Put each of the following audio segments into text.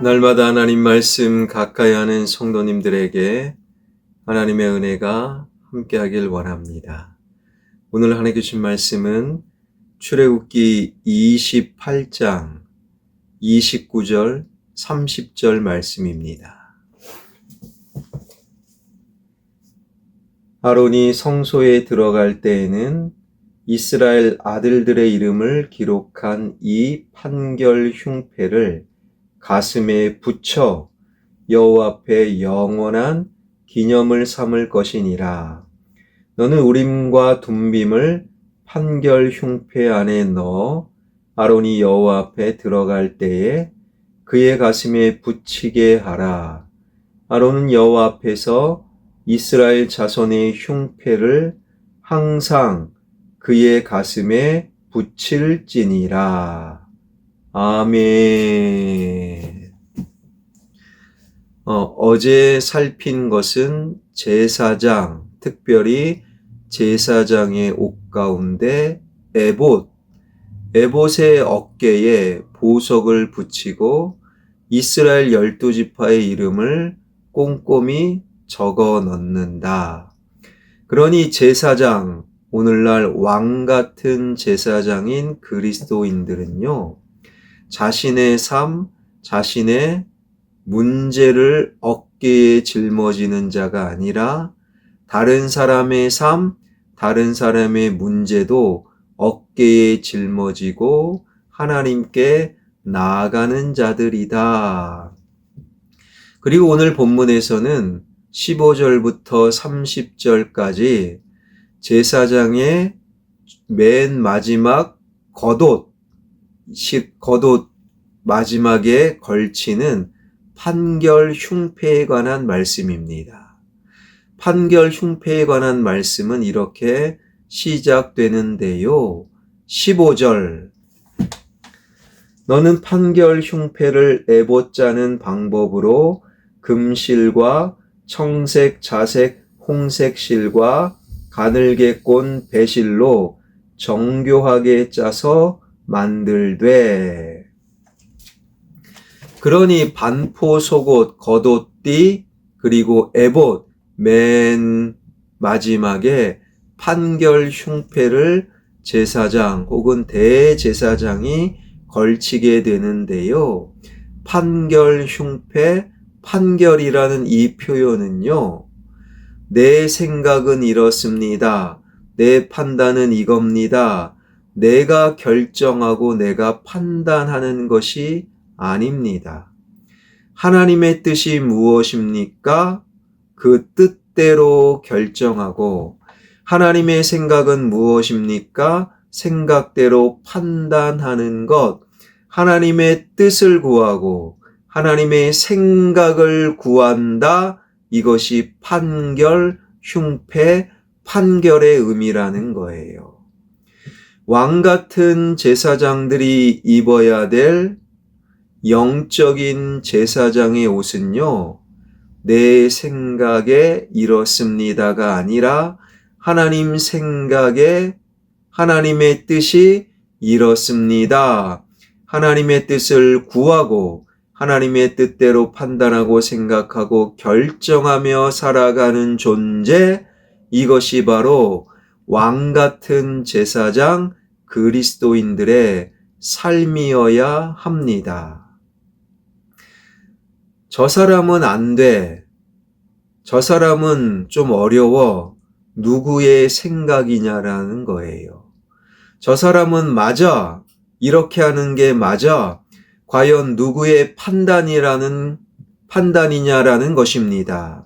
날마다 하나님 말씀 가까이 하는 성도님들에게 하나님의 은혜가 함께하길 원합니다. 오늘 하나님께 주신 말씀은 출애굽기 28장 29절 30절 말씀입니다. 아론이 성소에 들어갈 때에는 이스라엘 아들들의 이름을 기록한 이 판결 흉패를 가슴에 붙여 여호와 앞에 영원한 기념을 삼을 것이니라. 너는 우림과 둠빔을 판결 흉패 안에 넣어 아론이 여호와 앞에 들어갈 때에 그의 가슴에 붙이게 하라. 아론은 여호와 앞에서 이스라엘 자손의 흉패를 항상 그의 가슴에 붙일지니라. 아멘. 어제 살핀 것은 제사장, 특별히 제사장의 옷 가운데 에봇의 어깨에 보석을 붙이고 이스라엘 12지파의 이름을 꼼꼼히 적어 넣는다. 그러니 제사장, 오늘날 왕 같은 제사장인 그리스도인들은요, 자신의 삶, 자신의 문제를 어깨에 짊어지는 자가 아니라 다른 사람의 삶, 다른 사람의 문제도 어깨에 짊어지고 하나님께 나아가는 자들이다. 그리고 오늘 본문에서는 15절부터 30절까지 제사장의 맨 마지막 겉옷 마지막에 걸치는 판결 흉패에 관한 말씀입니다. 판결 흉패에 관한 말씀은 이렇게 시작되는데요. 15절, 너는 판결 흉패를 에봇 짜는 방법으로 금실과 청색, 자색, 홍색 실과 가늘게 꼰 배실로 정교하게 짜서 만들되. 그러니 반포 속옷, 겉옷띠, 그리고 에봇 맨 마지막에 판결 흉패를 제사장 혹은 대제사장이 걸치게 되는데요. 판결 흉패, 판결이라는 이 표현은요, 내 생각은 이렇습니다. 내 판단은 이겁니다. 내가 결정하고 내가 판단하는 것이 아닙니다. 하나님의 뜻이 무엇입니까? 그 뜻대로 결정하고, 하나님의 생각은 무엇입니까? 생각대로 판단하는 것, 하나님의 뜻을 구하고 하나님의 생각을 구한다. 이것이 판결, 흉패, 판결의 의미라는 거예요. 왕 같은 제사장들이 입어야 될 영적인 제사장의 옷은요, 내 생각에 이렇습니다가 아니라 하나님 생각에 하나님의 뜻이 이렇습니다. 하나님의 뜻을 구하고 하나님의 뜻대로 판단하고 생각하고 결정하며 살아가는 존재, 이것이 바로 왕 같은 제사장 그리스도인들의 삶이어야 합니다. 저 사람은 안 돼. 저 사람은 좀 어려워. 누구의 생각이냐라는 거예요. 저 사람은 맞아. 이렇게 하는 게 맞아. 과연 누구의 판단이냐라는 것입니다.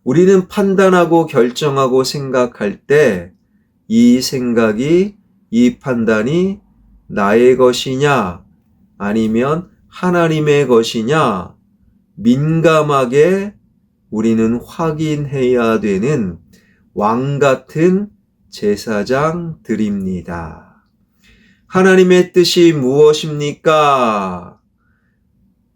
우리는 판단하고 결정하고 생각할 때 이 생각이, 이 판단이 나의 것이냐 아니면 하나님의 것이냐 민감하게 우리는 확인해야 되는 왕 같은 제사장들입니다. 하나님의 뜻이 무엇입니까?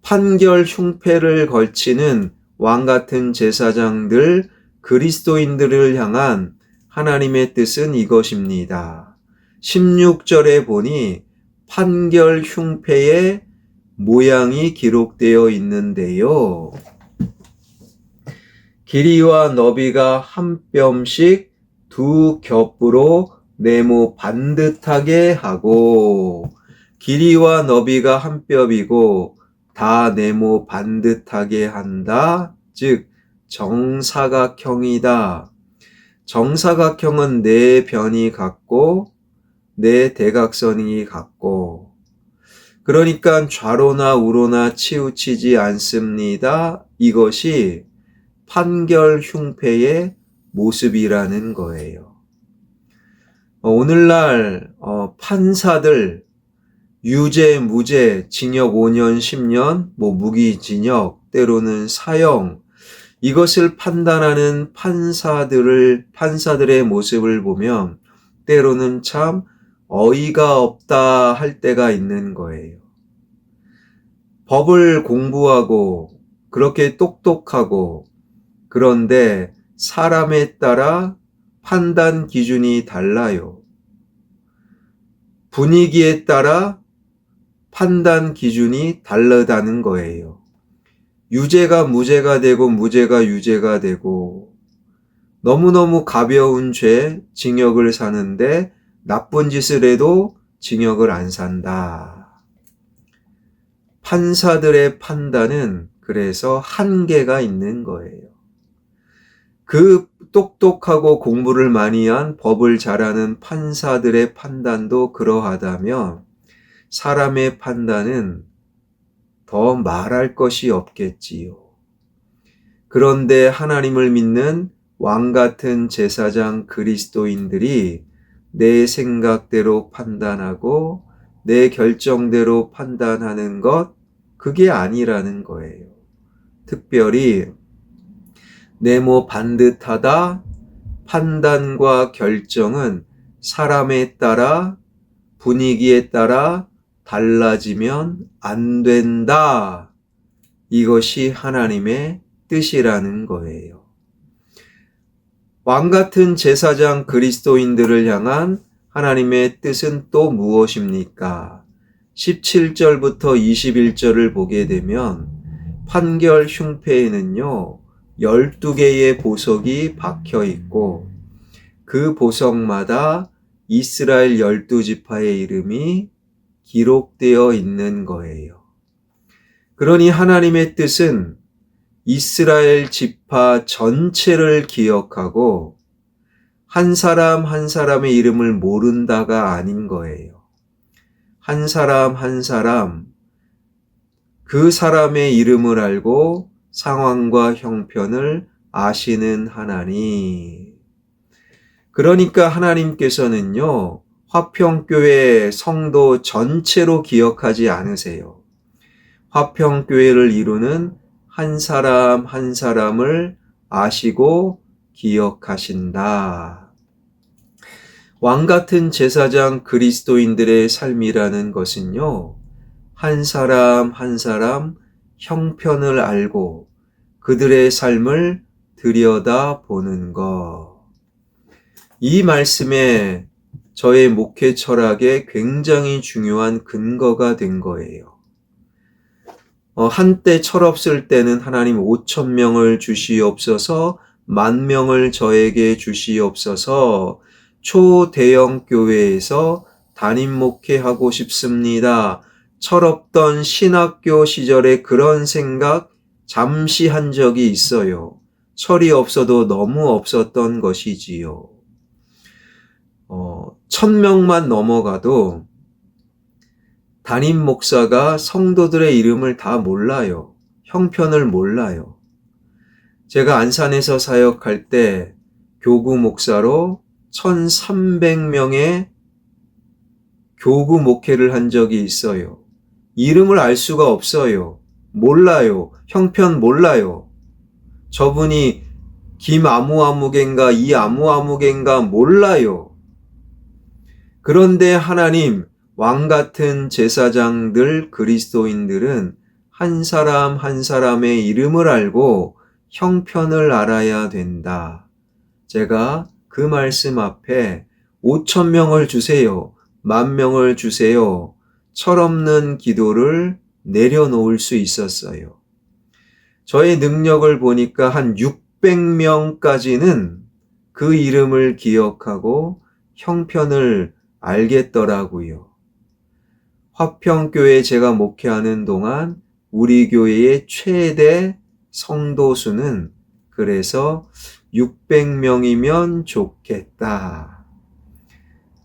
판결 흉패를 걸치는 왕 같은 제사장들, 그리스도인들을 향한 하나님의 뜻은 이것입니다. 16절에 보니 판결 흉패의 모양이 기록되어 있는데요. 길이와 너비가 한 뼘씩 두 겹으로 네모 반듯하게 하고, 길이와 너비가 한 뼘이고 다 네모 반듯하게 한다. 즉 정사각형이다. 정사각형은 네 변이 같고 네 대각선이 같고, 그러니까 좌로나 우로나 치우치지 않습니다. 이것이 판결흉패의 모습이라는 거예요. 오늘날 판사들 유죄, 무죄, 징역 5년, 10년, 무기징역, 때로는 사형, 이것을 판단하는 판사들의 모습을 보면 때로는 참 어이가 없다 할 때가 있는 거예요. 법을 공부하고 그렇게 똑똑하고, 그런데 사람에 따라 판단 기준이 달라요. 분위기에 따라 판단 기준이 다르다는 거예요. 유죄가 무죄가 되고 무죄가 유죄가 되고, 너무너무 가벼운 죄 징역을 사는데 나쁜 짓을 해도 징역을 안 산다. 판사들의 판단은 그래서 한계가 있는 거예요. 그 똑똑하고 공부를 많이 한 법을 잘하는 판사들의 판단도 그러하다면 사람의 판단은 더 말할 것이 없겠지요. 그런데 하나님을 믿는 왕같은 제사장 그리스도인들이 내 생각대로 판단하고 내 결정대로 판단하는 것, 그게 아니라는 거예요. 특별히 네모 반듯하다, 판단과 결정은 사람에 따라, 분위기에 따라 달라지면 안 된다. 이것이 하나님의 뜻이라는 거예요. 왕같은 제사장 그리스도인들을 향한 하나님의 뜻은 또 무엇입니까? 17절부터 21절을 보게 되면 판결 흉패에는요, 12개의 보석이 박혀 있고 그 보석마다 이스라엘 12지파의 이름이 기록되어 있는 거예요. 그러니 하나님의 뜻은 이스라엘 지파 전체를 기억하고 한 사람 한 사람의 이름을 모른다가 아닌 거예요. 한 사람 한 사람, 그 사람의 이름을 알고 상황과 형편을 아시는 하나님. 그러니까 하나님께서는요, 화평교회 성도 전체로 기억하지 않으세요. 화평교회를 이루는 한 사람 한 사람을 아시고 기억하신다. 왕같은 제사장 그리스도인들의 삶이라는 것은요, 한 사람 한 사람 형편을 알고 그들의 삶을 들여다보는 것. 이 말씀에 저의 목회 철학에 굉장히 중요한 근거가 된 거예요. 한때 철없을 때는 하나님 5,000명을 주시옵소서, 10,000명을 저에게 주시옵소서, 초대형 교회에서 담임 목회하고 싶습니다. 철없던 신학교 시절에 그런 생각 잠시 한 적이 있어요. 철이 없어도 너무 없었던 것이지요. 1,000명만 넘어가도 담임 목사가 성도들의 이름을 다 몰라요. 형편을 몰라요. 제가 안산에서 사역할 때 교구 목사로 1,300명의 교구 목회를 한 적이 있어요. 이름을 알 수가 없어요. 몰라요. 형편 몰라요. 저분이 김아무아무개인가 이아무아무개인가 몰라요. 그런데 하나님, 왕같은 제사장들 그리스도인들은 한 사람 한 사람의 이름을 알고 형편을 알아야 된다. 제가 그 말씀 앞에 5,000명을 주세요. 10,000명을 주세요. 철없는 기도를 내려놓을 수 있었어요. 저의 능력을 보니까 한 600명까지는 그 이름을 기억하고 형편을 알겠더라고요. 화평교회 제가 목회하는 동안 우리 교회의 최대 성도 수는 그래서 600명이면 좋겠다.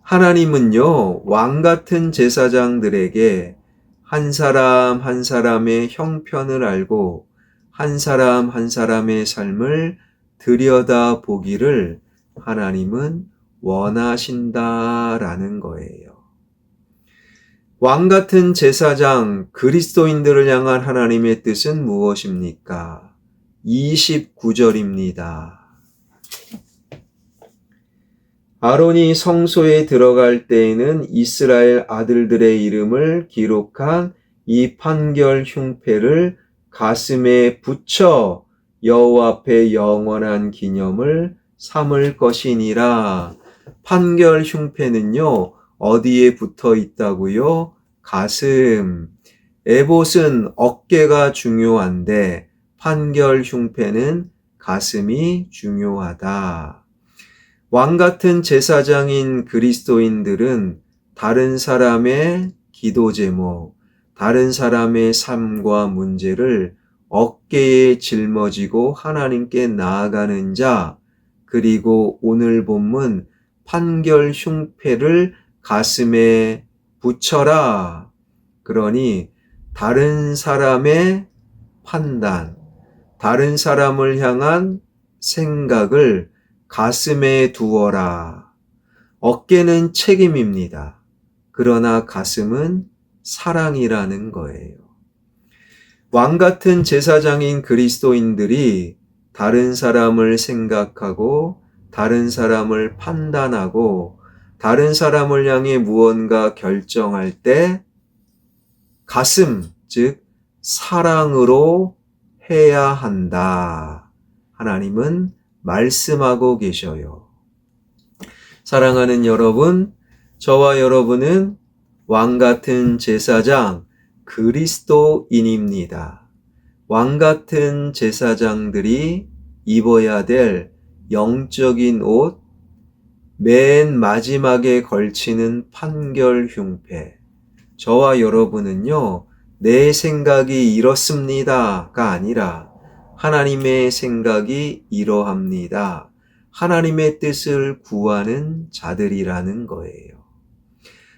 하나님은요, 왕 같은 제사장들에게 한 사람 한 사람의 형편을 알고 한 사람 한 사람의 삶을 들여다보기를 하나님은 원하신다라는 거예요. 왕 같은 제사장 그리스도인들을 향한 하나님의 뜻은 무엇입니까? 29절입니다. 아론이 성소에 들어갈 때에는 이스라엘 아들들의 이름을 기록한 이 판결 흉패를 가슴에 붙여 여호와 앞에 영원한 기념을 삼을 것이니라. 판결 흉패는요, 어디에 붙어 있다고요? 가슴. 에봇은 어깨가 중요한데 판결 흉패는 가슴이 중요하다. 왕 같은 제사장인 그리스도인들은 다른 사람의 기도 제목, 다른 사람의 삶과 문제를 어깨에 짊어지고 하나님께 나아가는 자, 그리고 오늘 본문 판결 흉패를 가슴에 붙여라. 그러니 다른 사람의 판단, 다른 사람을 향한 생각을 가슴에 두어라. 어깨는 책임입니다. 그러나 가슴은 사랑이라는 거예요. 왕 같은 제사장인 그리스도인들이 다른 사람을 생각하고 다른 사람을 판단하고 다른 사람을 향해 무언가 결정할 때 가슴, 즉 사랑으로 해야 한다. 하나님은 말씀하고 계셔요. 사랑하는 여러분, 저와 여러분은 왕 같은 제사장 그리스도인입니다. 왕 같은 제사장들이 입어야 될 영적인 옷, 맨 마지막에 걸치는 판결 흉패. 저와 여러분은요, 내 생각이 이렇습니다가 아니라 하나님의 생각이 이러합니다. 하나님의 뜻을 구하는 자들이라는 거예요.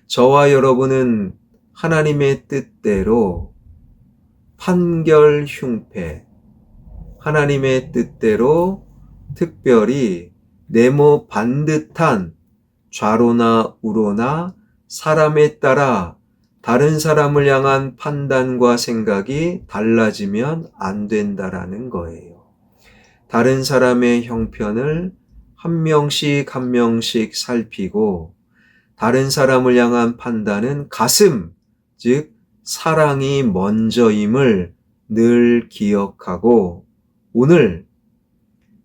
저와 여러분은 하나님의 뜻대로 판결 흉패, 하나님의 뜻대로 특별히 네모 반듯한 좌로나 우로나 사람에 따라 다른 사람을 향한 판단과 생각이 달라지면 안 된다라는 거예요. 다른 사람의 형편을 한 명씩 한 명씩 살피고 다른 사람을 향한 판단은 가슴, 즉 사랑이 먼저임을 늘 기억하고 오늘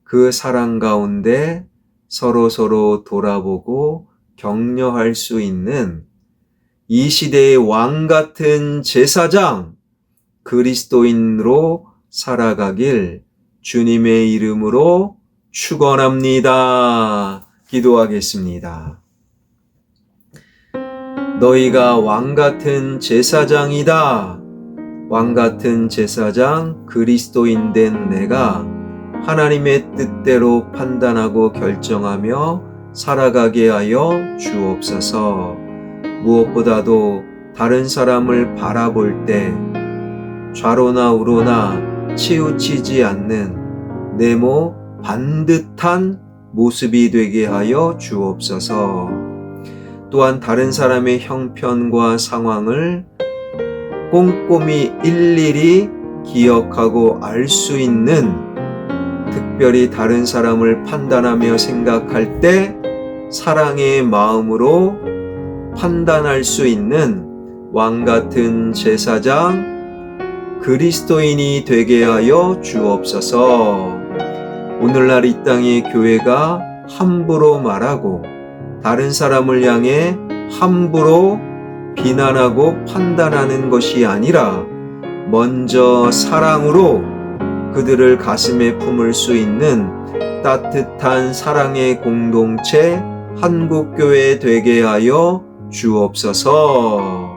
그 사랑 가운데 서로 돌아보고 격려할 수 있는 이 시대의 왕 같은 제사장 그리스도인으로 살아가길 주님의 이름으로 축원합니다. 기도하겠습니다. 너희가 왕 같은 제사장이다. 왕 같은 제사장 그리스도인 된 내가 하나님의 뜻대로 판단하고 결정하며 살아가게 하여 주옵소서. 무엇보다도 다른 사람을 바라볼 때 좌로나 우로나 치우치지 않는 네모 반듯한 모습이 되게 하여 주옵소서. 또한 다른 사람의 형편과 상황을 꼼꼼히 일일이 기억하고 알 수 있는, 특별히 다른 사람을 판단하며 생각할 때 사랑의 마음으로 판단할 수 있는 왕 같은 제사장 그리스도인이 되게 하여 주옵소서. 오늘날 이 땅의 교회가 함부로 말하고 다른 사람을 향해 함부로 비난하고 판단하는 것이 아니라 먼저 사랑으로 그들을 가슴에 품을 수 있는 따뜻한 사랑의 공동체 한국교회 되게 하여 주옵소서.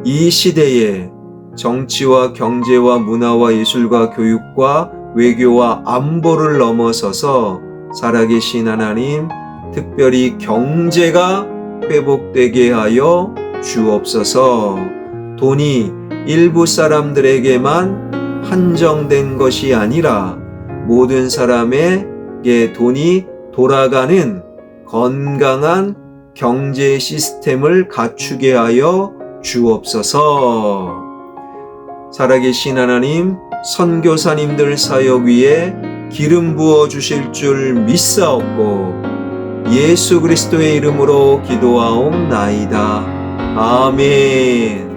이 시대에 정치와 경제와 문화와 예술과 교육과 외교와 안보를 넘어서서 살아계신 하나님, 특별히 경제가 회복되게 하여 주옵소서. 돈이 일부 사람들에게만 한정된 것이 아니라 모든 사람에게 돈이 돌아가는 건강한 경제 시스템을 갖추게 하여 주옵소서. 살아계신 하나님, 선교사님들 사역 위에 기름 부어 주실 줄 믿사옵고 예수 그리스도의 이름으로 기도하옵나이다. 아멘.